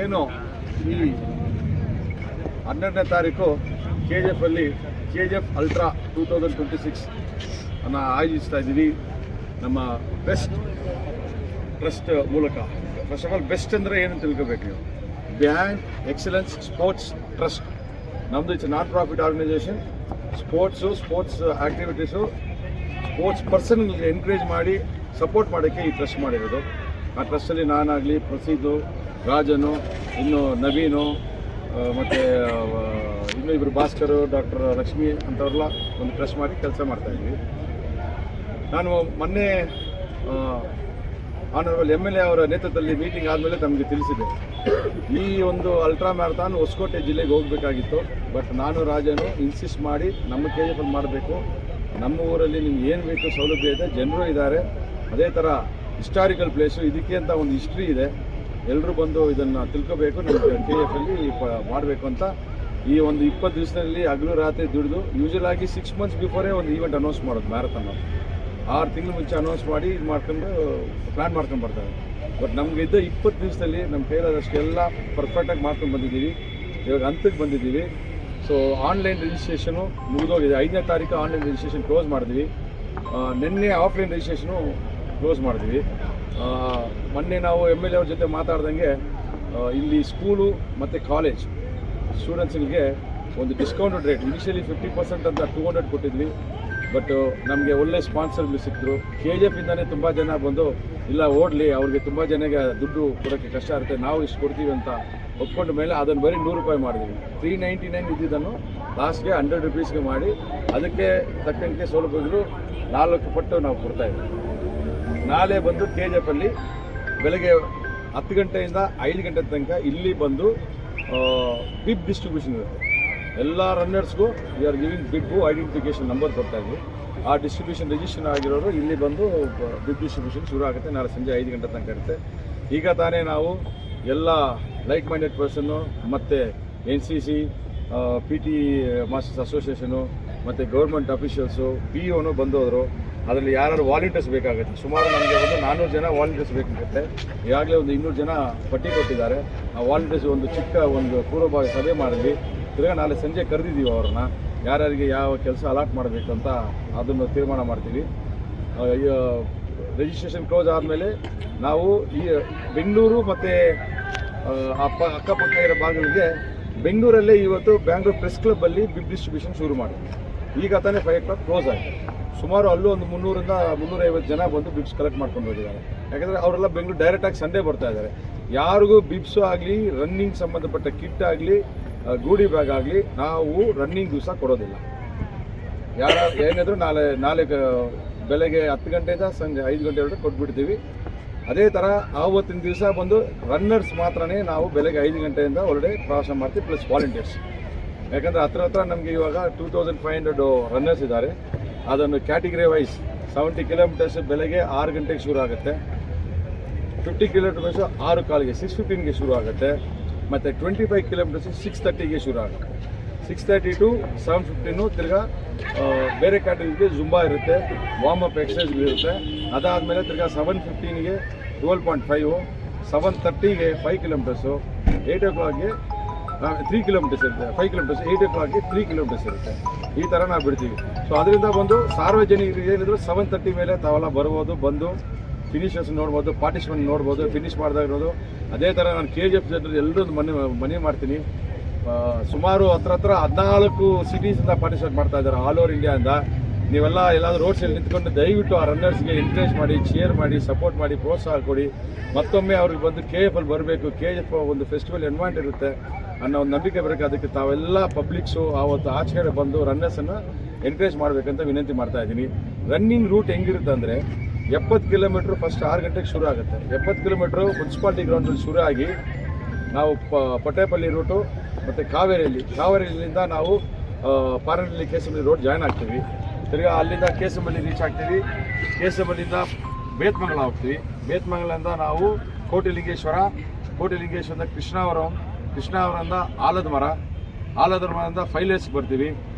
ಏನು ಈ 12ನೇ ತಾರೀಕು KGF ಅಲ್ಲಿ KGF ಅಲ್ಟ್ರಾ 2026 ಅನ್ನು ಆಯೋಜಿಸ್ತಾ ಇದ್ದೀವಿ ನಮ್ಮ ಬೆಸ್ಟ್ ಟ್ರಸ್ಟ್ ಮೂಲಕ. ಫಸ್ಟ್ ಆಫ್ ಆಲ್ ಬೆಸ್ಟ್ ಅಂದರೆ ಏನು ತಿಳ್ಕೋಬೇಕು ನೀವು. ಬ್ಯಾಂಕ್ ಎಕ್ಸಲೆನ್ಸ್ ಸ್ಪೋರ್ಟ್ಸ್ ಟ್ರಸ್ಟ್ ನಮ್ಮದು it's non profit organisation. Sports activities sports ಪರ್ಸನ್ಗೆ ಎನ್ಕರೇಜ್ ಮಾಡಿ ಸಪೋರ್ಟ್ ಮಾಡೋಕ್ಕೆ ಈ ಟ್ರಸ್ಟ್ ಮಾಡಿರೋದು. ಆ ಟ್ರಸ್ಟಲ್ಲಿ ನಾನಾಗಲಿ, ಪ್ರಸೀದು, ರಾಜನು, ಇನ್ನು ನವೀನು, ಮತ್ತು ಇನ್ನೂ ಇಬ್ಬರು ಭಾಸ್ಕರು, ಡಾಕ್ಟರ್ ಲಕ್ಷ್ಮಿ ಅಂಥವ್ರೆಲ್ಲ ಒಂದು ಟ್ರಸ್ಟ್ ಮಾಡಿ ಕೆಲಸ ಮಾಡ್ತಾಯಿದ್ವಿ. ನಾನು ಮೊನ್ನೆ ಆನರಬಲ್ MLA ಅವರ ನೇತೃತ್ವದಲ್ಲಿ ಮೀಟಿಂಗ್ ಆದಮೇಲೆ ತಮಗೆ ತಿಳಿಸಿದೆ, ಈ ಒಂದು ಅಲ್ಟ್ರಾ ಮ್ಯಾರಥಾನ್ ಹೊಸಕೋಟೆ ಜಿಲ್ಲೆಗೆ ಹೋಗಬೇಕಾಗಿತ್ತು. ಬಟ್ ನಾನು ರಾಜನು ಇನ್ಸಿಸ್ಟ್ ಮಾಡಿ ನಮ್ಮ KGF ಅಲ್ಲಿ ಮಾಡಬೇಕು. ನಮ್ಮ ಊರಲ್ಲಿ ನಿಮ್ಗೆ ಏನು ಬೇಕು ಸೌಲಭ್ಯ ಇದೆ, ಜನರು ಇದ್ದಾರೆ, ಅದೇ ಥರ ಹಿಸ್ಟಾರಿಕಲ್ ಪ್ಲೇಸು, ಇದಕ್ಕೆ ಅಂತ ಒಂದು ಹಿಸ್ಟ್ರಿ ಇದೆ, ಎಲ್ಲರೂ ಬಂದು ಇದನ್ನು ತಿಳ್ಕೋಬೇಕು, ನಮ್ಮ KGF ಅಲ್ಲಿ ಮಾಡಬೇಕು ಅಂತ ಈ ಒಂದು 20 ದಿವಸದಲ್ಲಿ ಹಗಲು ರಾತ್ರಿ ದುಡಿದು ಯೂಶಲ್ ಆಗಿ 6 months ಬಿಫೋರೇ ಒಂದು ಈವೆಂಟ್ ಅನೌನ್ಸ್ ಮಾಡೋದು ಮ್ಯಾರಥಾನ್. 6 ತಿಂಗಳು ಮುಂಚೆ ಅನೌನ್ಸ್ ಮಾಡಿ ಇದು ಮಾಡ್ಕೊಂಡು ಪ್ಲ್ಯಾನ್ ಮಾಡ್ಕೊಂಡು ಬರ್ತಾರೆ. ಬಟ್ ನಮಗೆ ಇದ್ದ 20 ದಿವಸದಲ್ಲಿ ನಮ್ಮ ಕೈಲಾದಷ್ಟೆಲ್ಲ ಪರ್ಫೆಕ್ಟಾಗಿ ಮಾಡ್ಕೊಂಡು ಬಂದಿದ್ದೀವಿ. ಇವಾಗ ಹಂತಕ್ಕೆ ಬಂದಿದ್ದೀವಿ. ಸೊ ಆನ್ಲೈನ್ ರಿಜಿಸ್ಟ್ರೇಷನು ಮುಗಿದೋಗಿದೆ. 5ನೇ ತಾರೀಕು ಆನ್ಲೈನ್ ರಿಜಿಸ್ಟ್ರೇಷನ್ ಕ್ಲೋಸ್ ಮಾಡಿದ್ವಿ. ನಿನ್ನೆ ಆಫ್ಲೈನ್ ರಿಜಿಸ್ಟ್ರೇಷನು ಕ್ಲೋಸ್ ಮಾಡಿದ್ವಿ. ಮೊನ್ನೆ ನಾವು MLA ಅವ್ರ ಜೊತೆ ಮಾತಾಡ್ದಂಗೆ ಇಲ್ಲಿ ಸ್ಕೂಲು ಮತ್ತು ಕಾಲೇಜ್ ಸ್ಟೂಡೆಂಟ್ಸ್ಗಳಿಗೆ ಒಂದು ಡಿಸ್ಕೌಂಟೆಡ್ ರೇಟ್, ಇನಿಷಿಯಲಿ 50% ಅಂತ 200 ಕೊಟ್ಟಿದ್ವಿ. ಬಟ್ ನಮಗೆ ಒಳ್ಳೆ ಸ್ಪಾನ್ಸರ್ಗಳು ಸಿಕ್ಕಿದ್ರು. KGF ಇಂದಾನೆ ತುಂಬ ಜನ ಬಂದು ಇಲ್ಲ ಓಡಲಿ, ಅವ್ರಿಗೆ ತುಂಬ ಜನಕ್ಕೆ ದುಡ್ಡು ಕೊಡೋಕ್ಕೆ ಕಷ್ಟ ಇರುತ್ತೆ, ನಾವು ಇಷ್ಟು ಕೊಡ್ತೀವಿ ಅಂತ ಒಪ್ಕೊಂಡ ಮೇಲೆ ಅದನ್ನು ಬರೀ 100 ರೂಪಾಯಿ ಮಾಡಿದ್ವಿ. 399 ಇದ್ದಿದ್ದನ್ನು ಲಾಸ್ಟ್ಗೆ 100 ರೂಪೀಸ್ಗೆ ಮಾಡಿ ಅದಕ್ಕೆ ತಕ್ಕಂತೆ ಸೌಲಭ್ಯಗಳು 4 ಪಟ್ಟು ನಾವು ಕೊಡ್ತಾಯಿದ್ದೀವಿ. ನಾಳೆ ಬಂದು KGF ಅಲ್ಲಿ ಬೆಳಗ್ಗೆ 10 ಗಂಟೆಯಿಂದ 5 ಗಂಟೆ ತನಕ ಇಲ್ಲಿ ಬಂದು ಬಿಬ್ ಡಿಸ್ಟ್ರಿಬ್ಯೂಷನ್ ಇರುತ್ತೆ. ಎಲ್ಲ ರನ್ನರ್ಸ್ಗೂ we are giving bib identification number ಕೊಡ್ತಾ ಇದ್ವಿ. ಆ ಡಿಸ್ಟ್ರಿಬ್ಯೂಷನ್ ರಿಜಿಸ್ಟ್ರೇಷನ್ ಆಗಿರೋರು ಇಲ್ಲಿ ಬಂದು ಬಿಬ್ ಡಿಸ್ಟ್ರಿಬ್ಯೂಷನ್ ಶುರು ಆಗುತ್ತೆ. ನಾಳೆ ಸಂಜೆ 5 ಗಂಟೆ ತನಕ ಇರುತ್ತೆ. ಈಗ ತಾನೇ ನಾವು ಎಲ್ಲ ಲೈಕ್ ಮೈಂಡೆಡ್ ಪರ್ಸನ್ನು ಮತ್ತು NCC, PT ಮಾಸ್ಟರ್ಸ್ ಅಸೋಸಿಯೇಷನು ಮತ್ತು ಗೌರ್ಮೆಂಟ್ ಅಫಿಷಿಯಲ್ಸು, POನು ಬಂದೋದ್ರು. ಅದರಲ್ಲಿ ಯಾರು ವಾಲಂಟಿಯರ್ಸ್ ಬೇಕಾಗುತ್ತೆ. ಸುಮಾರು ನಮಗೆ ಒಂದು 400 ಜನ ವಾಲಂಟಿಯರ್ಸ್ ಬೇಕಾಗುತ್ತೆ. ಈಗಾಗಲೇ ಒಂದು 200 ಜನ ಪಟ್ಟಿ ಕೊಟ್ಟಿದ್ದಾರೆ. ಆ ವಾಲಂಟಿಯರ್ಸ್ ಒಂದು ಚಿಕ್ಕ ಒಂದು ಪೂರ್ವಭಾವಿ ಸಭೆ ಮಾಡಿದ್ವಿ. ತಿರ್ಗಾ ನಾಳೆ ಸಂಜೆ ಕರೆದಿದ್ದೀವಿ ಅವ್ರನ್ನ, ಯಾರ್ಯಾರಿಗೆ ಯಾವ ಕೆಲಸ ಅಲಾಟ್ ಮಾಡಬೇಕು ಅಂತ ಅದನ್ನು ತೀರ್ಮಾನ ಮಾಡ್ತೀವಿ. ರಿಜಿಸ್ಟ್ರೇಷನ್ ಕ್ಲೋಸ್ ಆದಮೇಲೆ ನಾವು ಈ ಬೆಂಗಳೂರು ಮತ್ತು ಅಕ್ಕಪಕ್ಕ ಇರೋ ಭಾಗಗಳಿಗೆ ಬೆಂಗಳೂರಲ್ಲೇ ಇವತ್ತು ಬ್ಯಾಂಗ್ಳೂರು ಪ್ರೆಸ್ ಕ್ಲಬ್ಬಲ್ಲಿ ಬಿಬ್ ಡಿಸ್ಟ್ರಿಬ್ಯೂಷನ್ ಶುರು ಮಾಡಿದ್ವಿ. ಈಗ ತಾನೇ 5 o'clock ಕ್ಲೋಸ್ ಆಗಿದೆ. ಸುಮಾರು ಅಲ್ಲೂ ಒಂದು 300ರಿಂದ 350 ಜನ ಬಂದು ಬಿಬ್ಸ್ ಕಲೆಕ್ಟ್ ಮಾಡ್ಕೊಂಡು ಹೋಗಿದ್ದಾರೆ. ಯಾಕಂದರೆ ಅವರೆಲ್ಲ ಬೆಂಗಳೂರು ಡೈರೆಕ್ಟಾಗಿ ಸಂಡೇ ಬರ್ತಾ ಇದ್ದಾರೆ. ಯಾರಿಗೂ ಬಿಬ್ಸು ಆಗಲಿ, ರನ್ನಿಂಗ್ ಸಂಬಂಧಪಟ್ಟ ಕಿಟ್ ಆಗಲಿ, ಗೂಡಿ ಬ್ಯಾಗ್ ಆಗಲಿ ನಾವು ರನ್ನಿಂಗ್ ದಿವಸ ಕೊಡೋದಿಲ್ಲ. ಯಾರು ಏನಾದರೂ ನಾಳೆ ಬೆಳಗ್ಗೆ 10 ಗಂಟೆಯಿಂದ ಸಂಜೆ 5 ಗಂಟೆವರೆಗೆ ಕೊಟ್ಬಿಡ್ತೀವಿ. ಅದೇ ಥರ ಆವತ್ತಿನ ದಿವಸ ಬಂದು ರನ್ನರ್ಸ್ ಮಾತ್ರನೇ ನಾವು ಬೆಳಗ್ಗೆ 5 ಗಂಟೆಯಿಂದ ಹೊರಡೆ ಪ್ರವಾಸ ಮಾಡ್ತೀವಿ, ಪ್ಲಸ್ ವಾಲಂಟಿಯರ್ಸ್. ಯಾಕಂದರೆ ಹತ್ರ ನಮಗೆ ಇವಾಗ 2500 ರನ್ನರ್ಸ್ ಇದ್ದಾರೆ. ಅದನ್ನು ಕ್ಯಾಟಗರಿ ವೈಸ್ 70 ಕಿಲೋಮೀಟರ್ಸ್ ಬೆಳಗ್ಗೆ 6 ಗಂಟೆಗೆ ಶುರು ಆಗುತ್ತೆ, 50 ಕಿಲೋಮೀಟರ್ಸು 6:15ಗೆ 6:15ಗೆ ಶುರು ಆಗುತ್ತೆ, ಮತ್ತು 25 ಕಿಲೋಮೀಟರ್ಸು 6:30ಗೆ ಶುರು ಆಗುತ್ತೆ. 6:30 to 7:15 ತಿರ್ಗಾ ಬೇರೆ ಕ್ಯಾಟಗರಿಗೆ ಜುಂಬಾ ಇರುತ್ತೆ, ವಾರ್ಮಪ್ ಎಕ್ಸಸೈಸ್ಗಳಿರುತ್ತೆ. ಅದಾದಮೇಲೆ ತಿರ್ಗಾ 7:15ಗೆ 12.5, 7:30ಗೆ 5 ಕಿಲೋಮೀಟರ್ಸು, 8 o'clockಗೆ 3 ಕಿಲೋಮೀಟರ್ಸ್ ಇರುತ್ತೆ, 5 ಕಿಲೋಮೀಟರ್ಸ್, 8 o'clockಗೆ 3 ಕಿಲೋಮೀಟರ್ಸ್ ಇರುತ್ತೆ. ಈ ಥರ ನಾವು ಬಿಡ್ತೀವಿ. ಸೊ ಅದರಿಂದ ಬಂದು ಸಾರ್ವಜನಿಕರಿಗೆ ಏನಿದ್ರು 7:30 ಮೇಲೆ ತಾವೆಲ್ಲ ಬರ್ಬೋದು, ಬಂದು ಫಿನಿಷರ್ಸ್ ನೋಡ್ಬೋದು, ಪಾರ್ಟಿಸಿಪೆಂಟ್ ನೋಡ್ಬೋದು, ಫಿನಿಷ್ ಮಾಡಿದಾಗ ಇರೋದು. ಅದೇ ಥರ ನಾನು KGF ಜನರು ಎಲ್ಲರೂ ಮನೆ ಮಾಡ್ತೀನಿ. ಸುಮಾರು ಹತ್ರ 14 ಸಿಟೀಸಿಂದ ಪಾರ್ಟಿಸಿಪೇಟ್ ಮಾಡ್ತಾ ಇದ್ದಾರೆ, ಆಲ್ ಓವರ್ ಇಂಡಿಯಾದಿಂದ. ನೀವೆಲ್ಲ ಎಲ್ಲಾದರೂ ರೋಡ್ ಸೈಡ್ ನಿಂತ್ಕೊಂಡು ದಯವಿಟ್ಟು ಆ ರನ್ನರ್ಸ್ಗೆ ಎನ್ಕರೇಜ್ ಮಾಡಿ, ಚೇರ್ ಮಾಡಿ, ಸಪೋರ್ಟ್ ಮಾಡಿ, ಪ್ರೋತ್ಸಾಹ ಕೊಡಿ. ಮತ್ತೊಮ್ಮೆ ಅವ್ರಿಗೆ ಬಂದು KGF ಅಲ್ಲಿ ಬರಬೇಕು, KGF ಒಂದು ಫೆಸ್ಟಿವಲ್ ಎನ್ವೈರ್ಮೆಂಟ್ ಇರುತ್ತೆ ಅನ್ನೋ ಒಂದು ನಂಬಿಕೆ ಬರಬೇಕು. ಅದಕ್ಕೆ ತಾವೆಲ್ಲ ಪಬ್ಲಿಕ್ಸು ಆವತ್ತು ಆಚೆಗಡೆ ಬಂದು ರನ್ನರ್ಸನ್ನು ಎನ್ಕರೇಜ್ ಮಾಡಬೇಕಂತ ವಿನಂತಿ ಮಾಡ್ತಾ ಇದ್ದೀನಿ. ರನ್ನಿಂಗ್ ರೂಟ್ ಹೆಂಗಿರುತ್ತೆ ಅಂದರೆ 70 ಕಿಲೋಮೀಟ್ರ್ ಫಸ್ಟ್ 6 ಗಂಟೆಗೆ ಶುರು ಆಗುತ್ತೆ. 70 ಕಿಲೋಮೀಟ್ರು ಮುನ್ಸಿಪಾಲ್ಟಿ ಗ್ರೌಂಡಲ್ಲಿ ಶುರು ಆಗಿ ನಾವು ಪಟೇಪಲ್ಲಿ ರೂಟು ಮತ್ತು ಕಾವೇರಿಯಿಂದ ನಾವು ಪಾರನಹಳ್ಳಿ ಕೇಸಂಬಳ್ಳಿ ರೋಡ್ ಜಾಯ್ನ್ ಆಗ್ತೀವಿ. ತಿರ್ಗಿ ಅಲ್ಲಿಂದ ಕೇಸಂಬಳ್ಳಿ ರೀಚ್ ಆಗ್ತೀವಿ. ಕೇಸಂಬಳ್ಳಿಯಿಂದ ಬೇತ್ಮಂಗಲ ಹೋಗ್ತೀವಿ. ಬೇತ್ಮಂಗಲದಿಂದ ನಾವು ಕೋಟಿಲಿಂಗೇಶ್ವರದ ಕೃಷ್ಣಾವರದಿಂದ ಆಲದ ಮರದಿಂದ ಫೈಲೇಜ್ಗೆ ಬರ್ತೀವಿ.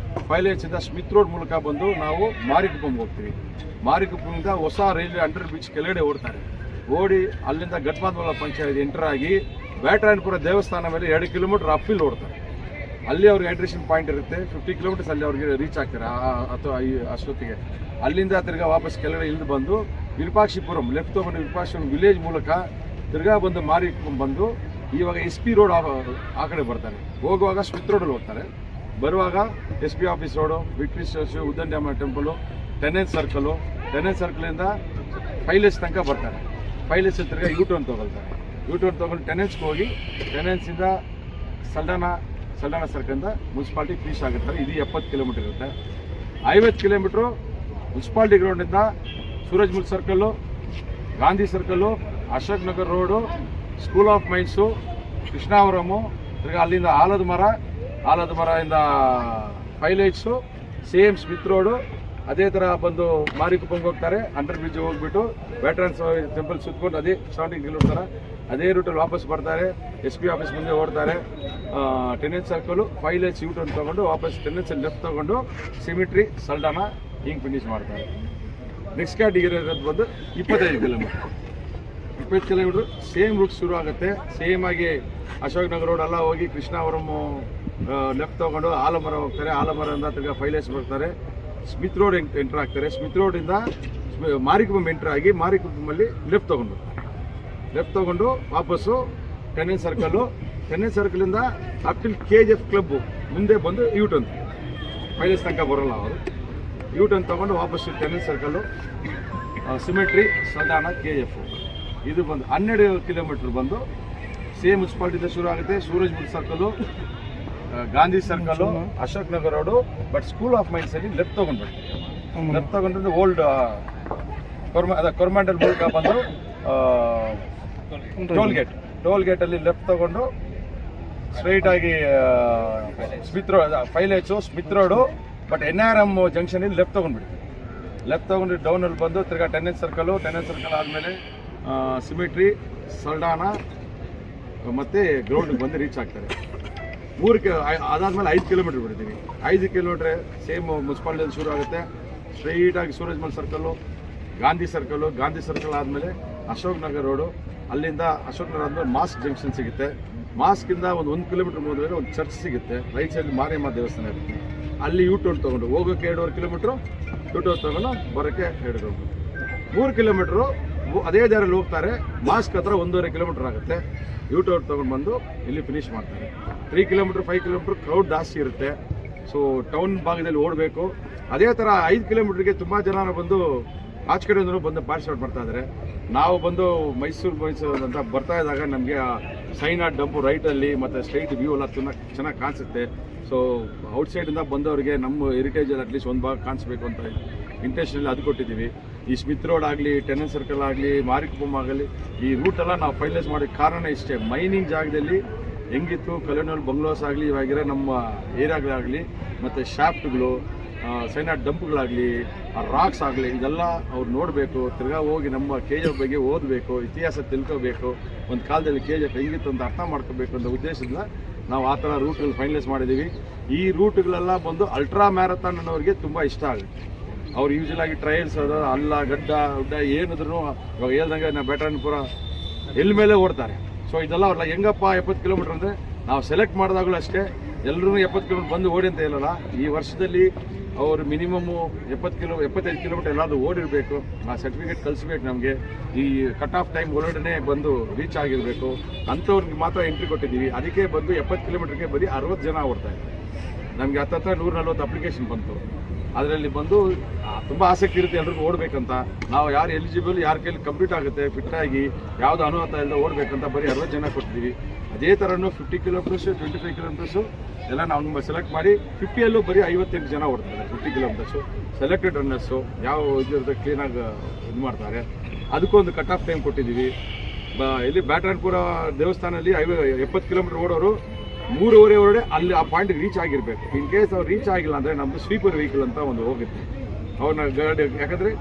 ಫೈಲೇಜಿಂದ ಸ್ಮಿತ್ ರೋಡ್ ಮೂಲಕ ಬಂದು ನಾವು ಮಾರಿಕುಪ್ಪಂಗೆ ಹೋಗ್ತೀವಿ. ಮಾರಿಕುಪ್ಪಂದ ಹೊಸ ರೈಲ್ವೆ ಅಂಡರ್ ಬ್ರಿಡ್ಜ್ ಕೆಳಗಡೆ ಓಡ್ತಾರೆ. ಓಡಿ ಅಲ್ಲಿಂದ ಘಟಬಂಧುಗಳ ಪಂಚಾಯತ್ ಎಂಟರ್ ಆಗಿ ಬ್ಯಾಟರಾಯನಪುರ ದೇವಸ್ಥಾನ ಮೇಲೆ 2 ಕಿಲೋಮೀಟರ್ ಅಪ್ಪಿಲ್ ಓಡ್ತಾರೆ. ಅಲ್ಲಿ ಅವ್ರಿಗೆ ಹೈಡ್ರೇಷನ್ ಪಾಯಿಂಟ್ ಇರುತ್ತೆ. 50 ಕಿಲೋಮೀಟರ್ಸ್ ಅಲ್ಲಿ ಅವ್ರಿಗೆ ರೀಚ್ ಆಗ್ತಾರೆ ಅಥವಾ ಅಷ್ಟೊತ್ತಿಗೆ. ಅಲ್ಲಿಂದ ತಿರ್ಗಾ ವಾಪಸ್ ಕೆಳಗಡೆ ಇಳಿದು ಬಂದು ವಿರೂಪಾಕ್ಷಿಪುರಂ ಲೆಫ್ಟ್ ತೊಗೊಂಡು ವಿರೂಪಾಕ್ಷಿಪುರಂ ವಿಲೇಜ್ ಮೂಲಕ ತಿರ್ಗಾ ಬಂದು ಬಂದು ಇವಾಗ SP ರೋಡ್ ಆ ಕಡೆ ಬರ್ತಾರೆ. ಹೋಗುವಾಗ ಸ್ಮಿತ್ ರೋಡಲ್ಲಿ ಹೋಗ್ತಾರೆ. ಬರುವಾಗ SP office road, victory church, Uddandamma temple, ಟೆನೆನ್ಸ್ ಸರ್ಕಲಿಂದ ಫೈಲೇಜ್ ತನಕ ಬರ್ತಾರೆ. ಫೈಲೇಜ್ ತಿರ್ಗಾ ಯೂಟರ್ನ್ ತೊಗೊಳ್ತಾರೆ. ಯೂಟರ್ನ್ ತೊಗೊಂಡು ಟೆನೆನ್ಸ್ಗೆ ಹೋಗಿ ಟೆನೆನ್ಸಿಂದ ಸಲ್ಡಾನಾ ಸರ್ಕಲಿಂದ ಮುನ್ಸಿಪಾಲ್ಟಿ ಫಿನಿಶ್ ಆಗುತ್ತಾರೆ. ಇದು 70 ಕಿಲೋಮೀಟರ್ ಇರುತ್ತೆ. 50 ಕಿಲೋಮೀಟ್ರು ಮುನ್ಸಿಪಾಲ್ಟಿ ಗ್ರೌಂಡಿಂದ Surajmal circle, Gandhi circle, Ashok Nagar road, school of mines, ಕೃಷ್ಣಾವರಮು, ತಿರ್ಗಿ ಅಲ್ಲಿಂದ ಆಲದ ಮರದಿಂದ ಫೈಲೇಜ್ಸು, ಸೇಮ್ ಸ್ಮಿತ್ ರೋಡು, ಅದೇ ಥರ ಬಂದು ಮಾರಿಕುಪ್ಪಂಗೆ ಹೋಗ್ತಾರೆ. ಅಂಡರ್ ಬ್ರಿಡ್ಜ್ ಹೋಗ್ಬಿಟ್ಟು ವೆಟರನ್ಸ್ ಟೆಂಪಲ್ ಸುತ್ಕೊಂಡು ಅದೇ 70 ಕಿಲೋಮೀಟರ್ ಅದೇ ರೂಟಲ್ಲಿ ವಾಪಸ್ ಬರ್ತಾರೆ. SP ಆಫೀಸ್ ಮುಂದೆ ಓಡ್ತಾರೆ. ಟೆನೆನ್ಸ್ ಸರ್ಕಲು ಫೈಲೇಜ್ ಯೂಟರ್ನ್ ತೊಗೊಂಡು ವಾಪಸ್ ಟೆನೆನ್ಸ್ ಲೆಫ್ಟ್ ತೊಗೊಂಡು ಸಿಮಿಟ್ರಿ ಸಲ್ಡಾನಾ ಹಿಂಗೆ ಫಿನಿಶ್ ಮಾಡ್ತಾರೆ. ನೆಕ್ಸ್ಟ್ ಕ್ಯಾಟಗಿರಿ ಇರೋದು ಬಂದು 25 ಕಿಲೋಮೀಟರ್. 20 ಕಿಲೋಮೀಟ್ರ್ ಸೇಮ್ ರೂಟ್ ಶುರು ಆಗುತ್ತೆ. ಸೇಮ್ ಆಗಿ ಅಶೋಕ್ ನಗರ್ ರೋಡ್ ಎಲ್ಲ ಹೋಗಿ ಕೃಷ್ಣಾವರಮು ಲೆಫ್ಟ್ ತೊಗೊಂಡು ಆಲಮರ ಹೋಗ್ತಾರೆ. ಆಲಮರದಿಂದ ತಿರ್ಗಾ ಫೈಲೇಜ್ ಬರ್ತಾರೆ. ಸ್ಮಿತ್ ರೋಡ್ ಎಂಟರ್ ಆಗ್ತಾರೆ. ಸ್ಮಿತ್ ರೋಡಿಂದ ಮಾರಿಕುಪ್ಪಂ ಎಂಟರ್ ಆಗಿ ಮಾರಿಕುಪ್ಪಮಲ್ಲಿ ಲೆಫ್ಟ್ ತೊಗೊಂಡು ವಾಪಸ್ಸು ಟೆನೆನ್ಸ್ ಸರ್ಕಲಿಂದ ಅಪ್ಟಿಲ್ KGF ಕ್ಲಬ್ಬು ಮುಂದೆ ಬಂದು ಯೂಟರ್ನ್ ಫೈಲೇಜ್ ತನಕ ಬರೋಲ್ಲ ಅವರು. ಯೂಟರ್ನ್ ತೊಗೊಂಡು ವಾಪಸ್ಸು tenants circle, symmetry, Saldanha, KGF. ಇದು ಬಂದು 12 ಕಿಲೋಮೀಟ್ರ್ ಬಂದು ಸೇಮ್ ಮುನ್ಸಿಪಾಲ್ಟಿಯಿಂದ ಶುರು ಆಗುತ್ತೆ. Surajmal circle, Gandhi circle, Ashok Nagar road, but school of ಮೈನ್ಸಲ್ಲಿ ಲೆಫ್ಟ್ ತೊಗೊಂಡ್ರೆ ಓಲ್ಡ್ ಕೊರ್ಮಾಂಡಲ್ ಮೂಲಕ ಬಂದು ಟೋಲ್ ಗೇಟಲ್ಲಿ ಲೆಫ್ಟ್ ತೊಗೊಂಡು ಸ್ಟ್ರೈಟ್ ಆಗಿ ಸ್ಮಿತ್ ರೋಡು, ಬಟ್ NRM ಜಂಕ್ಷನಲ್ಲಿ ಲೆಫ್ಟ್ ತೊಗೊಂಡು ಡೌನಲ್ಲಿ ಬಂದು ತಿರ್ಗಾ ಟೆನೆನ್ಸ್ ಸರ್ಕಲ್ ಆದಮೇಲೆ ಸಿಮಿಟ್ರಿ, ಸಲ್ಡಾನಾ ಮತ್ತು ಗ್ರೌಂಡಿಗೆ ಬಂದು ರೀಚ್ ಆಗ್ತಾರೆ. ಅದಾದಮೇಲೆ 5 ಕಿಲೋಮೀಟ್ರ್ ಬಿಡ್ತೀವಿ. 5 ಕಿಲೋಮೀಟ್ರ್ ಸೇಮ್ ಮುನ್ಸಿಪಾಲ್ಟಿಯಲ್ಲಿ ಶುರು ಆಗುತ್ತೆ. ಸ್ಟ್ರೈಟಾಗಿ ಸೂರಜ್ಮಲ್ ಸರ್ಕಲ್ಲು, ಗಾಂಧಿ ಸರ್ಕಲ್ ಆದಮೇಲೆ ಅಶೋಕ್ ನಗರ್ ರೋಡು, ಅಲ್ಲಿಂದ ಅಶೋಕ್ ನಗರ್ ಆದಮೇಲೆ ಮಾಸ್ಕ್ ಜಂಕ್ಷನ್ ಸಿಗುತ್ತೆ. ಮಾಸ್ಕಿಂದ ಒಂದು 1 ಕಿಲೋಮೀಟ್ರ್ ಹೋದರೆ ಒಂದು ಚರ್ಚ್ ಸಿಗುತ್ತೆ. ರೈಟ್ ಸೈಡ್ ಮಾರಿಯಮ್ಮ ದೇವಸ್ಥಾನ ಇರುತ್ತೆ. ಅಲ್ಲಿ ಯೂಟರ್ನ್ ತೊಗೊಂಡು ಹೋಗೋಕ್ಕೆ 2.5 ಕಿಲೋಮೀಟ್ರು, ಯೂಟರ್ನ್ ತೊಗೊಂಡು ಬರೋಕ್ಕೆ 2 ಕಿಲೋಮೀಟ್ರು. 3 ಕಿಲೋಮೀಟ್ರು ಅದೇ ದಾರಿಯಲ್ಲಿ ಹೋಗ್ತಾರೆ. ಮಾಸ್ಕ್ ಹತ್ರ 1.5 ಕಿಲೋಮೀಟ್ರ್ ಆಗುತ್ತೆ. ಯೂಟರ್ನ್ ತೊಗೊಂಡು ಬಂದು ಇಲ್ಲಿ ಫಿನಿಶ್ ಮಾಡ್ತಾರೆ. 3 ಕಿಲೋಮೀಟ್ರ್ 5 ಕಿಲೋಮೀಟ್ರ್ ಕ್ರೌಡ್ ಜಾಸ್ತಿ ಇರುತ್ತೆ. ಸೊ ಟೌನ್ ಭಾಗದಲ್ಲಿ ಓಡಬೇಕು. ಅದೇ ಥರ 5 ಕಿಲೋಮೀಟ್ರಿಗೆ ತುಂಬ ಜನ ಬಂದು ಆಚೆ ಕಡೆಯಿಂದಲೂ ಬಂದು ಪಾರ್ಟಿಸಿಪೇಟ್ ಮಾಡ್ತಾ ಇದ್ದಾರೆ. ನಾವು ಬಂದು ಮೈಸೂರು ಅಂತ ಬರ್ತಾ ಇದ್ದಾಗ ನಮಗೆ ಸೈನಾ ಡಂಪು ರೈಟಲ್ಲಿ ಮತ್ತು ಸ್ಟ್ರೈಟ್ ವ್ಯೂ ಎಲ್ಲ ಚೆನ್ನಾಗಿ ಕಾಣಿಸುತ್ತೆ. ಸೊ ಔಟ್ಸೈಡಿಂದ ಬಂದವರಿಗೆ ನಮ್ಮ ಹೆರಿಟೇಜಲ್ಲಿ ಅಟ್ಲೀಸ್ಟ್ ಒಂದು ಭಾಗ ಕಾಣಿಸ್ಬೇಕು ಅಂತ ಇಂಟೆನ್ಷನಲ್ಲಿ ಅದು ಕೊಟ್ಟಿದ್ದೀವಿ. ಈ ಸ್ಮಿತ್ ರೋಡ್ ಆಗಲಿ, ಟೆನೆನ್ಸ್ ಸರ್ಕಲ್ ಆಗಲಿ, ಮಾರಿಕುಪ್ಪಂ ಆಗಲಿ, ಈ ರೂಟೆಲ್ಲ ನಾವು ಫೈನಲೈಸ್ ಮಾಡೋಕ್ಕೆ ಕಾರಣ ಇಷ್ಟೇ. ಮೈನಿಂಗ್ ಜಾಗದಲ್ಲಿ ಹೆಂಗಿತ್ತು ಕಲೋನಿಯಲ್ ಬಂಗ್ಲೋಸ್ ಆಗಲಿ, ಇವಾಗಿರೋ ನಮ್ಮ ಏರಿಯಾಗಳಾಗಲಿ, ಮತ್ತು ಶಾಫ್ಟ್ಗಳು, ಸೈನಾ ಡಂಪ್ಗಳಾಗಲಿ, ರಾಕ್ಸ್ ಆಗಲಿ, ಇದೆಲ್ಲ ಅವ್ರು ನೋಡಬೇಕು. ತಿರ್ಗಾ ಹೋಗಿ ನಮ್ಮ KGF ಬಗ್ಗೆ ಓದಬೇಕು, ಇತಿಹಾಸ ತಿಳ್ಕೋಬೇಕು, ಒಂದು ಕಾಲದಲ್ಲಿ KGF ಹೆಂಗಿತ್ತು ಅಂತ ಅರ್ಥ ಮಾಡ್ಕೋಬೇಕು ಅಂತ ಉದ್ದೇಶದಿಂದ ನಾವು ಆ ಥರ ರೂಟ್ಗಳು ಫೈನಲೈಸ್ ಮಾಡಿದ್ದೀವಿ. ಈ ರೂಟ್ಗಳೆಲ್ಲ ಬಂದು ಅಲ್ಟ್ರಾ ಮ್ಯಾರಥಾನ್ ಅನ್ನೋರಿಗೆ ತುಂಬ ಇಷ್ಟ ಆಗುತ್ತೆ. ಅವ್ರು ಯೂಶಲಾಗಿ ಟ್ರಯಲ್ಸ್ ಅಲ್ಲ ಗಡ್ಡ ಉಡ್ಡ ಏನಿದ್ರು ಇವಾಗ ಹೇಳ್ದಂಗೆ ನಾವು ಬ್ಯಾಟರಾಯನಪುರ ಎಲ್ಲಿ ಮೇಲೆ ಓಡ್ತಾರೆ. ಸೊ ಇದೆಲ್ಲ ಅವ್ರಲ್ಲ ಹೆಂಗಪ್ಪ 70 ಕಿಲೋಮೀಟ್ರ್ ಅಂದರೆ ನಾವು ಸೆಲೆಕ್ಟ್ ಮಾಡಿದಾಗಲೂ ಅಷ್ಟೇ ಎಲ್ಲರೂ 70 ಕಿಲೋಮೀಟ್ರ್ ಬಂದು ಓಡಿ ಅಂತ ಹೇಳಲ್ಲ. ಈ ವರ್ಷದಲ್ಲಿ ಅವರು ಮಿನಿಮಮ್ಮು 75 ಕಿಲೋಮೀಟ್ರ್ ಎಲ್ಲಾದರೂ ಓಡಿರಬೇಕು. ಆ ಸರ್ಟಿಫಿಕೇಟ್ ಕಳಿಸ್ಬೇಕು ನಮಗೆ. ಈ ಕಟ್ ಆಫ್ ಟೈಮ್ ಒಳಗಡೆ ಬಂದು ರೀಚ್ ಆಗಿರಬೇಕು. ಅಂಥವ್ರಿಗೆ ಮಾತ್ರ ಎಂಟ್ರಿ ಕೊಟ್ಟಿದ್ದೀವಿ. ಅದಕ್ಕೆ ಬಂದು 70 ಕಿಲೋಮೀಟ್ರಿಗೆ ಬರೀ 60 ಜನ ಓಡ್ತಾಯಿದ್ದಾರೆ. ನಮಗೆ ಹತ್ತತ್ರ 140 ಅಪ್ಲಿಕೇಶನ್ ಬಂತು. ಅದರಲ್ಲಿ ಬಂದು ತುಂಬ ಆಸಕ್ತಿ ಇರುತ್ತೆ ಎಲ್ರಿಗೂ ಓಡಬೇಕಂತ. ನಾವು ಯಾರು ಎಲಿಜಿಬಲ್, ಯಾರ ಕೈಲಿ ಕಂಪ್ಲೀಟ್ ಆಗುತ್ತೆ ಫಿಟ್ಟಾಗಿ ಯಾವುದು ಅನುಮತ ಇಲ್ಲದೆ ಓಡಬೇಕಂತ ಬರೀ 60 ಜನ ಕೊಟ್ಟಿದ್ದೀವಿ. ಅದೇ ಥರನೂ 50 ಕಿಲೋಮೀಟರ್ಸು 25 ಕಿಲೋಮೀಟರ್ಸು ಎಲ್ಲ ನಾವು ಸೆಲೆಕ್ಟ್ ಮಾಡಿ 50ಯಲ್ಲೂ ಬರೀ 58 ಜನ ಓಡ್ತಾರೆ. 50 ಕಿಲೋಮೀಟರ್ಸು ಸೆಲೆಕ್ಟೆಡ್ ರನ್ನರ್ಸು ಯಾವ ಇದಿರುತ್ತೆ ಕ್ಲೀನಾಗಿ ಇದು ಮಾಡ್ತಾರೆ. ಅದಕ್ಕೊಂದು ಕಟ್ ಆಫ್ ಟೈಮ್ ಕೊಟ್ಟಿದ್ದೀವಿ. ಇಲ್ಲಿ ಬ್ಯಾಟರಾಯನಪುರ ದೇವಸ್ಥಾನದಲ್ಲಿ 70 ಕಿಲೋಮೀಟರ್ ಓಡೋರು 3:30 ಒಳಗಡೆ ಅಲ್ಲಿ ಆ ಪಾಯಿಂಟ್ಗೆ ರೀಚ್ ಆಗಿರಬೇಕು. ಇನ್ ಕೇಸ್ ಅವ್ರು ರೀಚ್ ಆಗಿಲ್ಲ ಅಂದರೆ ನಮ್ಮದು ಸ್ವೀಪರ್ ವೆಹಿಕಲ್ ಅಂತ ಒಂದು ಹೋಗುತ್ತೆ. ಅವ್ರನ್ನ ಗಾಡಿ ಯಾಕಂದರೆ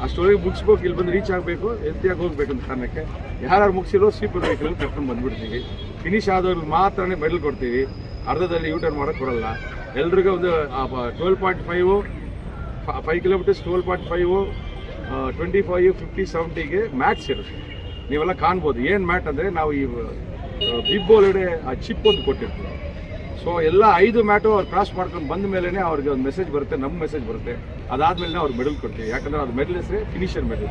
ಅಷ್ಟೊಳಗೆ ಮುಗಿಸ್ಬೇಕು, ಇಲ್ಲಿ ಬಂದು ರೀಚ್ ಆಗಬೇಕು, ಹೆಲ್ತಿಯಾಗಿ ಹೋಗ್ಬೇಕು ಅಂತ ಕಾರಣಕ್ಕೆ ಯಾರು ಮುಗಿಸಿರೋ ಸ್ವೀಪರ್ ವೆಹಿಕಲ್ ಕರ್ಕೊಂಡು ಬಂದುಬಿಡ್ತೀವಿ. ಫಿನಿಶ್ ಆದವ್ರಿಗೆ ಮಾತ್ರ ಮೆಡಲ್ ಕೊಡ್ತೀವಿ. ಅರ್ಧದಲ್ಲಿ ಯೂಟರ್ನ್ ಮಾಡೋಕ್ಕೆ ಕೊಡಲ್ಲ. ಎಲ್ರಿಗೂ ಒಂದು 12.5 5 ಕಿಲೋಮೀಟರ್ಸ್ 12.5 25 50 70ಗೆ ಮ್ಯಾಟ್ಸ್ ಇರುತ್ತೆ. ನೀವೆಲ್ಲ ಕಾಣ್ಬೋದು. ಏನು ಮ್ಯಾಟ್ ಅಂದರೆ ನಾವು ಈ ಬಿಬ್ ಒಳಗಡೆ ಆ ಚಿಪ್ ಒಂದು ಕೊಟ್ಟಿರ್ತೀವಿ. ಸೊ ಎಲ್ಲ 5 ಮ್ಯಾಟು ಅವ್ರು ಕ್ರಾಸ್ ಮಾಡ್ಕೊಂಡು ಬಂದ ಮೇಲೆ ಅವ್ರಿಗೆ ಒಂದು ಮೆಸೇಜ್ ಬರುತ್ತೆ, ನಮ್ಮ ಮೆಸೇಜ್ ಬರುತ್ತೆ. ಅದಾದಮೇಲೆ ಅವ್ರಿಗೆ ಮೆಡಲ್ ಕೊಡ್ತೀವಿ. ಯಾಕಂದರೆ ಅದು ಮೆಡಲ್ ಹೆಸರೇ ಫಿನಿಷರ್ ಮೆಡಲ್.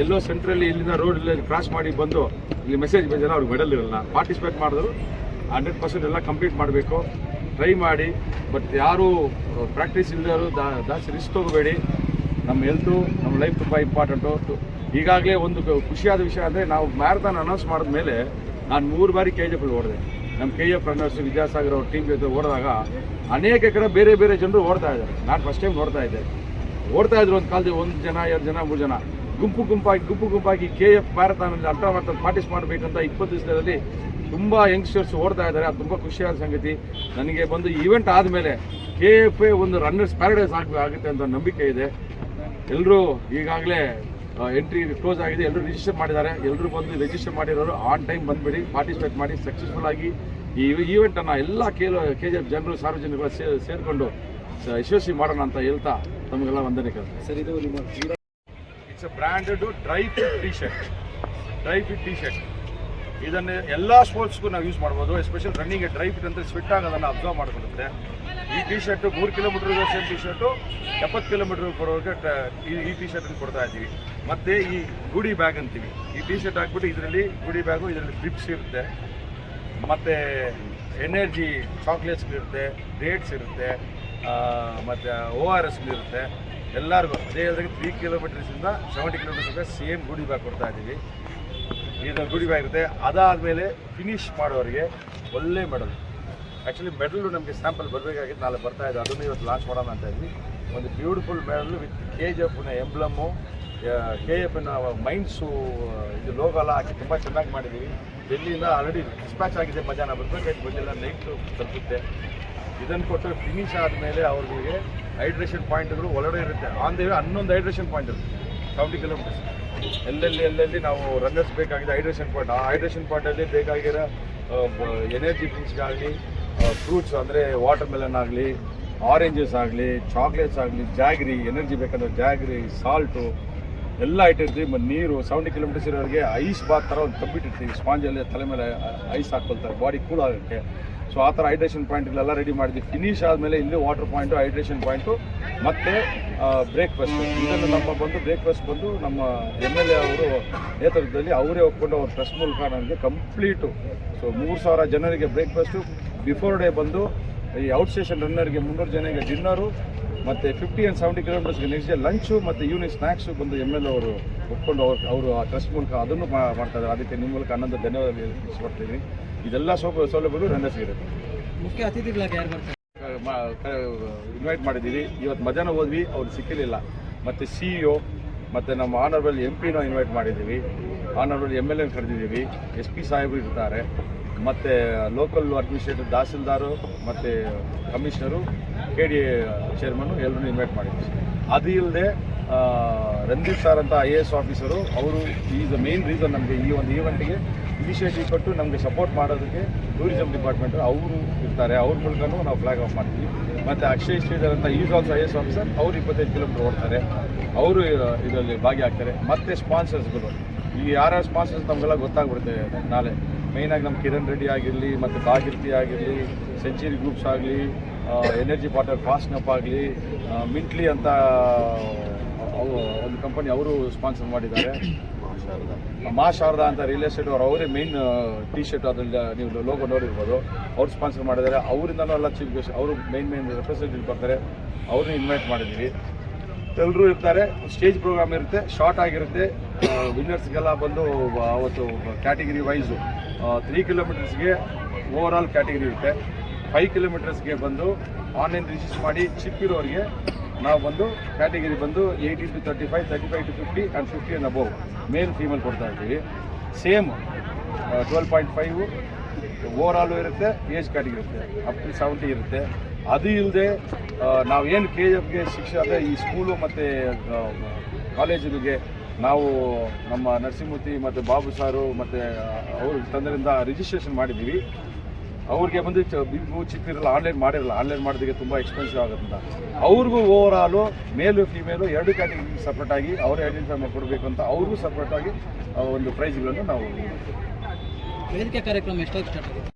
ಎಲ್ಲೋ ಸೆಂಟ್ರಲ್ಲಿ ಇಲ್ಲಿಂದ ರೋಡ್ ಕ್ರಾಸ್ ಮಾಡಿ ಬಂದು ಇಲ್ಲಿ ಮೆಸೇಜ್ ಬಂದಿಲ್ಲ, ಅವ್ರಿಗೆ ಮೆಡಲ್ ಇರಲ್ಲ. ಪಾರ್ಟಿಸಿಪೇಟ್ ಮಾಡಿದ್ರು 100% ಎಲ್ಲ ಕಂಪ್ಲೀಟ್ ಮಾಡಬೇಕು, ಟ್ರೈ ಮಾಡಿ. ಬಟ್ ಯಾರು ಪ್ರಾಕ್ಟೀಸ್ ಇಲ್ಲದವರು ಜಾಸ್ತಿ ರಿಸ್ಕ್ ತೊಗೋಬೇಡಿ. ನಮ್ಮ ಹೆಲ್ತು, ನಮ್ಮ ಲೈಫ್ ತುಂಬ ಇಂಪಾರ್ಟೆಂಟು. ಈಗಾಗಲೇ ಒಂದು ಖುಷಿಯಾದ ವಿಷಯ ಅಂದರೆ ನಾವು ಮ್ಯಾರಥಾನ್ ಅನೌನ್ಸ್ ಮಾಡಿದ ಮೇಲೆ ನಾನು 3 ಬಾರಿ KGF ಓಡಿದೆ. ನಮ್ಮ KGF ರನ್ನರ್ಸ್ ವಿದ್ಯಾಸಾಗರ್ ಅವ್ರ ಟೀಮ್ ಜೊತೆ ಓಡಿದಾಗ ಅನೇಕ ಕಡೆ ಬೇರೆ ಬೇರೆ ಜನರು ಓಡ್ತಾ ಇದ್ದಾರೆ. ನಾನು ಫಸ್ಟ್ ಟೈಮ್ ಓಡ್ತಾ ಇದ್ರು ಒಂದು ಕಾಲದಲ್ಲಿ 1 ಜನ 2 ಜನ 3 ಜನ ಗುಂಪು ಗುಂಪಾಗಿ KF ಮ್ಯಾರಥಾನಲ್ಲಿ ಅಲ್ಟ್ರಾ ಮ್ಯಾರಥಾನ್ ಪಾರ್ಟಿಸಿಪೇಟ್ ಮಾಡಬೇಕಂತ 20 ದಿವಸದಲ್ಲಿ ತುಂಬ ಯಂಗ್ಸ್ಟರ್ಸ್ ಓಡ್ತಾ ಇದ್ದಾರೆ. ಅದು ತುಂಬ ಖುಷಿಯಾದ ಸಂಗತಿ. ನನಗೆ ಬಂದು ಈವೆಂಟ್ ಆದಮೇಲೆ KF ಒಂದು ರನ್ನರ್ಸ್ ಪ್ಯಾರಡೈಸ್ ಆಗುತ್ತೆ ಅಂತ ನಂಬಿಕೆ ಇದೆ. ಎಲ್ಲರೂ ಈಗಾಗಲೇ ಎಂಟ್ರಿ ಕ್ಲೋಸ್ ಆಗಿದೆ, ಎಲ್ಲರೂ ರಿಜಿಸ್ಟರ್ ಮಾಡಿದ್ದಾರೆ. ಎಲ್ಲರೂ ಬಂದು ರಿಜಿಸ್ಟರ್ ಮಾಡಿರೋರು ಆನ್ ಟೈಮ್ ಬಂದುಬಿಡಿ, ಪಾರ್ಟಿಸಿಪೇಟ್ ಮಾಡಿ ಸಕ್ಸಸ್ಫುಲ್ ಆಗಿ ಈ ಈವೆಂಟನ್ನು ಎಲ್ಲ KGF ಜನರು ಸಾರ್ವಜನಿಕರು ಸೇರಿಕೊಂಡು ಯಶಸ್ವಿ ಮಾಡೋಣ ಅಂತ ಹೇಳ್ತಾ ತಮಗೆಲ್ಲ ವಂದನೆ ಕೇಳ್ತಾರೆ. ಸರ್, ಇದು ನಿಮ್ಮ it's a branded dry fit T shirt. ಇದನ್ನು ಎಲ್ಲ ಸ್ಪೋರ್ಟ್ಸ್ಗೂ ನಾವು ಯೂಸ್ ಮಾಡ್ಬೋದು. ಎಸ್ಪೆಷಲ್ ರನ್ನಿಂಗ್ಗೆ ಡ್ರೈ ಫಿಟ್ ಅಂತ ಸ್ವೆಟ್ ಆಗೋದನ್ನು ಅಬ್ಸರ್ವ್ ಮಾಡ್ಕೊಳುತ್ತೆ. ಈ T shirt 3 kilometre same T shirt 70 kilometre ಬರೋರಿಗೆ ಈ ಟಿ ಶರ್ಟನ್ನು ಕೊಡ್ತಾ ಇದ್ದೀವಿ. ಮತ್ತು ಈ ಗುಡಿ ಬ್ಯಾಗ್ ಅಂತೀವಿ. ಈ ಟಿ ಶರ್ಟ್ ಹಾಕ್ಬಿಟ್ಟು ಇದರಲ್ಲಿ ಗುಡಿ ಬ್ಯಾಗು, ಇದರಲ್ಲಿ ಬ್ರಿಪ್ಸ್ ಇರುತ್ತೆ, ಮತ್ತು ಎನರ್ಜಿ ಚಾಕ್ಲೇಟ್ಸ್ಗಳಿರುತ್ತೆ, ಡೇಟ್ಸ್ ಇರುತ್ತೆ, ಮತ್ತು ORS ಇರುತ್ತೆ. ಎಲ್ಲರಿಗೂ ಅದೇ ಹೇಳಿದಾಗ 3 ಕಿಲೋಮೀಟರ್ಸಿಂದ 70 ಕಿಲೋಮೀಟರ್ಸ್ಗೆ ಸೇಮ್ ಗುಡಿ ಬ್ಯಾಗ್ ಕೊಡ್ತಾ ಇದ್ದೀವಿ. ಇದು ಗುಡಿ ಬ್ಯಾಗ್ ಇರುತ್ತೆ. ಅದಾದಮೇಲೆ ಫಿನಿಶ್ ಮಾಡೋರಿಗೆ ಒಳ್ಳೆ ಮೆಡಲ್. ಆ್ಯಕ್ಚುಲಿ ಮೆಡಲು ನಮಗೆ ಸ್ಯಾಂಪಲ್ ಬರಬೇಕಾಗಿತ್ತು, ನಾಳೆ ಬರ್ತಾ ಇದೆ. ಅದನ್ನು ಇವತ್ತು ಲಾಂಚ್ ಮಾಡೋಣ ಅಂತ ಇದ್ವಿ. ಒಂದು ಬ್ಯೂಟಿಫುಲ್ ಮೆಡಲ್ ವಿತ್ KGFನ ಎಂಬ್ಲಮ್ಮು, KFನ ಮೈಂಡ್ಸು, ಇದು ಲೋಗೋ ಎಲ್ಲ ಹಾಕಿ ತುಂಬ ಚೆನ್ನಾಗಿ ಮಾಡಿದ್ದೀವಿ. ಡೆಲ್ಲಿಯಿಂದ ಆಲ್ರೆಡಿ ಡಿಸ್ಪ್ಯಾಚ್ ಆಗಿದೆ, ಮಧ್ಯಾಹ್ನ ಬರಬೇಕಾಗಿ ಬಂದಿಲ್ಲ, ನೈಟು ತಲುಪುತ್ತೆ. ಇದನ್ನು ಕೊಟ್ಟು ಫಿನಿಶ್ ಆದಮೇಲೆ ಅವ್ರಿಗೆ ಹೈಡ್ರೇಷನ್ ಪಾಯಿಂಟ್ಗಳು ಒಳಗಡೆ ಇರುತ್ತೆ. On the way 11 hydration point ಇರುತ್ತೆ 70 ಕಿಲೋಮೀಟರ್ಸ್. ಎಲ್ಲೆಲ್ಲಿ ನಾವು ರನ್ನರ್ಸ್ ಬೇಕಾಗಿದೆ ಹೈಡ್ರೇಷನ್ ಪಾಯಿಂಟ್. ಆ ಹೈಡ್ರೇಷನ್ ಪಾಯಿಂಟಲ್ಲಿ ಬೇಕಾಗಿರೋ ಎನರ್ಜಿ ಡ್ರಿಂಕ್ಸ್ಗಾಗಲಿ, ಫ್ರೂಟ್ಸ್ ಅಂದರೆ ವಾಟರ್ ಮೆಲನ್ ಆಗಲಿ, ಆರೆಂಜಸ್ ಆಗಲಿ, ಚಾಕ್ಲೇಟ್ಸ್ ಆಗಲಿ, ಜಾಗ್ರಿ, ಎನರ್ಜಿ ಬೇಕಂದ್ರೆ ಜಾಗ್ರಿ, ಸಾಲ್ಟು ಎಲ್ಲ ಇಟ್ಟಿರ್ತೀವಿ. ಮತ್ತು ನೀರು 70 ಕಿಲೋಮೀಟರ್ಸ್ ಇರೋರಿಗೆ ಐಸ್ ಬಾತ್ ಥರ ಒಂದು ಕಬ್ಬಿಟ್ಟಿರ್ತೀವಿ. ಸ್ಪಾಂಜಲ್ಲಿ ತಲೆ ಮೇಲೆ ಐಸ್ ಹಾಕ್ಕೊಳ್ತಾರೆ ಬಾಡಿ ಕೂಲ್ ಆಗೋಕ್ಕೆ. ಸೊ ಆ ಥರ ಹೈಡ್ರೇಷನ್ ಪಾಯಿಂಟ್ಗಳೆಲ್ಲ ರೆಡಿ ಮಾಡಿದ್ವಿ. ಫಿನಿಶ್ ಆದಮೇಲೆ ಇಲ್ಲಿ ವಾಟರ್ ಪಾಯಿಂಟು, ಹೈಡ್ರೇಷನ್ ಪಾಯಿಂಟು ಮತ್ತು ಬ್ರೇಕ್ಫಾಸ್ಟ್. ಇದನ್ನು ಬ್ರೇಕ್ಫಾಸ್ಟ್ ಬಂದು ನಮ್ಮ MLA ಅವರು ನೇತೃತ್ವದಲ್ಲಿ ಅವರೇ ಒಪ್ಕೊಂಡು ಅವ್ರ ಪ್ರೆಸ್ ಮೂಲಕ ನನಗೆ ಕಂಪ್ಲೀಟು. ಸೊ 3000 ಜನರಿಗೆ ಬ್ರೇಕ್ಫಾಸ್ಟು, ಬಿಫೋರ್ ಡೇ ಬಂದು ಈ ಔಟ್ ಸ್ಟೇಷನ್ ರನ್ನರ್ಗೆ 300 ಜನರಿಗೆ ಡಿನ್ನರು, ಮತ್ತು 50 and 70 ಕಿಲೋಮೀಟರ್ಸ್ಗೆ ನೆಕ್ಸ್ಟ್ ಡೇ ಲಂಚು ಮತ್ತು ಈವ್ನಿಂಗ್ ಸ್ನ್ಯಾಕ್ಸು ಬಂದು MLA ಅವರು ಒಪ್ಕೊಂಡು ಅವರು ಆ ಟ್ರಸ್ಟ್ ಮೂಲಕ ಅದನ್ನು ಮಾಡ್ತಾಯಿದ್ದಾರೆ. ಅದಕ್ಕೆ ನಿಮ್ಮ ಮೂಲಕ ಆನಂದ ಧನ್ಯವಾದ ಇಷ್ಟಪಡ್ತೀನಿ. ಇದೆಲ್ಲ ಸೌಲಭ್ಯಗಳು ರನ್ನರ್ಸ್ಗೆ ಇರುತ್ತೆ. ಮುಖ್ಯ ಅತಿಥಿಗಳಾಗಿ ಯಾರು ಬರ್ತಾರೆ? ಇನ್ವೈಟ್ ಮಾಡಿದ್ದೀವಿ. ಇವತ್ತು ಮಧ್ಯಾಹ್ನ ಹೋದ್ವಿ, ಅವ್ರು ಸಿಕ್ಕಿರಲಿಲ್ಲ. ಮತ್ತು CEO ಮತ್ತು ನಮ್ಮ ಆನರಬಲ್ MP ಇನ್ವೈಟ್ ಮಾಡಿದ್ದೀವಿ. Honourable MLA ಕರೆದಿದ್ದೀವಿ. SP ಸಾಹೇಬರು ಇರ್ತಾರೆ. ಮತ್ತು ಲೋಕಲ್ ಅಡ್ಮಿನಿಸ್ಟ್ರೇಟಿವ್ ತಹಸೀಲ್ದಾರು ಮತ್ತು ಕಮಿಷನರು, KDA ಚೇರ್ಮನ್ನು ಎಲ್ಲರೂ ಇನ್ವೈಟ್ ಮಾಡಿದ್ದೀವಿ. ಅದು ಇಲ್ಲದೆ ರಂದೀಪ್ ಸರ್ ಅಂತ IAS ಆಫೀಸರು, ಅವರು ಈಸ್ ದ ಮೇನ್ ರೀಸನ್ ನಮಗೆ ಈ ಒಂದು ಈವೆಂಟಿಗೆ ಇನಿಷಿಯೇಟಿವ್ ಕೊಟ್ಟು ನಮಗೆ ಸಪೋರ್ಟ್ ಮಾಡೋದಕ್ಕೆ. ಟೂರಿಸಂ ಡಿಪಾರ್ಟ್ಮೆಂಟ್ ಅವರು ಇರ್ತಾರೆ, ಅವ್ರ ಮೂಲಕನೂ ನಾವು ಫ್ಲಾಗ್ ಆಫ್ ಮಾಡ್ತೀವಿ. ಮತ್ತು ಅಕ್ಷಯ್ ಶ್ರೀಧರ್ ಅಂತ ಈಸ್ ಆಲ್ಸೋ IAS ಆಫೀಸರ್, ಅವರು 25 ಕಿಲೋಮೀಟರ್ ಓಡ್ತಾರೆ, ಅವರು ಇದರಲ್ಲಿ ಭಾಗಿಯಾಗ್ತಾರೆ. ಮತ್ತು ಸ್ಪಾನ್ಸರ್ಸ್ಗಳು, ಈ ಯಾರ್ಯಾರು ಸ್ಪಾನ್ಸರ್ಸ್ ನಮಗೆಲ್ಲ ಗೊತ್ತಾಗ್ಬಿಡುತ್ತೆ ನಾಳೆ. ಮೇಯ್ನಾಗಿ ನಮ್ಮ ಕಿರಣ್ ರೆಡ್ಡಿ ಆಗಿರಲಿ, ಮತ್ತು ಭಾಗೀರಥಿ ಆಗಿರಲಿ, ಸೆಂಚುರಿ ಗ್ರೂಪ್ಸ್ ಆಗಲಿ, ಎನರ್ಜಿ ವಾಟರ್ ಫಾಸ್ಟ್ನಪ್ ಆಗಲಿ, ಮಿಂಟ್ಲಿ ಅಂತ ಒಂದು ಕಂಪನಿ ಅವರು ಸ್ಪಾನ್ಸರ್ ಮಾಡಿದ್ದಾರೆ. ಮಾ ಶಾರದಾ ಅಂತ ರಿಯಲ್ ಎಸ್ಟೇಟ್ ಅವರೇ ಮೇನ್ ಟಿ ಶರ್ಟ್ ಅದರಲ್ಲಿ ನೀವು ಲೋಗೋ ನೋಡಿರ್ಬೋದು, ಅವ್ರು ಸ್ಪಾನ್ಸರ್ ಮಾಡಿದ್ದಾರೆ. ಅವರಿಂದನೂ ಎಲ್ಲ ಚೀಫ್ ಗೆಸ್ಟ್ ಅವರು ಮೇನ್ ರೆಪ್ರೆಸೆಂಟೇಟಿವ್ ಬರ್ತಾರೆ, ಅವ್ರನ್ನ ಇನ್ವೈಟ್ ಮಾಡಿದ್ದೀವಿ. ಎಲ್ಲರೂ ಇರ್ತಾರೆ. ಸ್ಟೇಜ್ ಪ್ರೋಗ್ರಾಮ್ ಇರುತ್ತೆ, ಶಾರ್ಟ್ ಆಗಿರುತ್ತೆ. ವಿನ್ನರ್ಸ್ಗೆಲ್ಲ ಬಂದು ಅವತ್ತು ಕ್ಯಾಟಗಿರಿ ವೈಸು 3 ಕಿಲೋಮೀಟರ್ಸ್ಗೆ ಓವರಾಲ್ ಕ್ಯಾಟಗಿರಿ ಇರುತ್ತೆ. 5 ಕಿಲೋಮೀಟರ್ಸ್ಗೆ ಬಂದು ಆನ್ಲೈನ್ ರಿಜಿಸ್ಟರ್ ಮಾಡಿ ಚಿಪ್ ಇರೋರಿಗೆ ನಾವು ಬಂದು ಕ್ಯಾಟಗಿರಿ ಬಂದು 18 to 35, 35 to 50 and 50 and above mail female ಕೊಡ್ತಾ ಇರ್ತೀವಿ. ಸೇಮ್ 12.5 ಓವರಾಲು ಇರುತ್ತೆ, ಏಜ್ ಕ್ಯಾಟಗಿರಿ ಇರುತ್ತೆ, ಅಪ್ ಟು 70 ಇರುತ್ತೆ. ಅದು ಇಲ್ಲದೆ ನಾವೇನು KGFಗೆ ಶಿಕ್ಷೆ ಅಂದರೆ ಈ ಸ್ಕೂಲು ಮತ್ತು ಕಾಲೇಜುಗಳಿಗೆ ನಾವು ನಮ್ಮ ನರಸಿಂಹಮೂರ್ತಿ ಮತ್ತು ಬಾಬು ಸಾರು ಮತ್ತು ಅವರು ತಂದರಿಂದ ರಿಜಿಸ್ಟ್ರೇಷನ್ ಮಾಡಿದ್ದೀವಿ. ಅವ್ರಿಗೆ ಬಂದು ಬಿಗ್ಗು ಚಿಕ್ಕಿರಲ್ಲ, ಆನ್ಲೈನ್ ಮಾಡೋದಕ್ಕೆ ತುಂಬ ಎಕ್ಸ್ಪೆನ್ಸಿವ್ ಆಗುತ್ತೆ. ಅವ್ರಿಗೂ ಓವರಾಲು ಮೇಲು ಫಿಮೇಲು 2 ಕ್ಯಾಟಗಿರಿ ಸಪ್ರೇಟಾಗಿ ಅವರೇ ಐಡೆಂಟಿಫೈ ಮಾಡಿಕೊಡ್ಬೇಕು ಅಂತ ಅವ್ರಿಗೂ ಸಪ್ರೇಟಾಗಿ ಒಂದು ಪ್ರೈಸ್ಗಳನ್ನು ನಾವು ವೇದಿಕೆ ಕಾರ್ಯಕ್ರಮ ಎಷ್ಟೊತ್ತು ಸ್ಟಾರ್ಟ್ ಆಗುತ್ತೆ?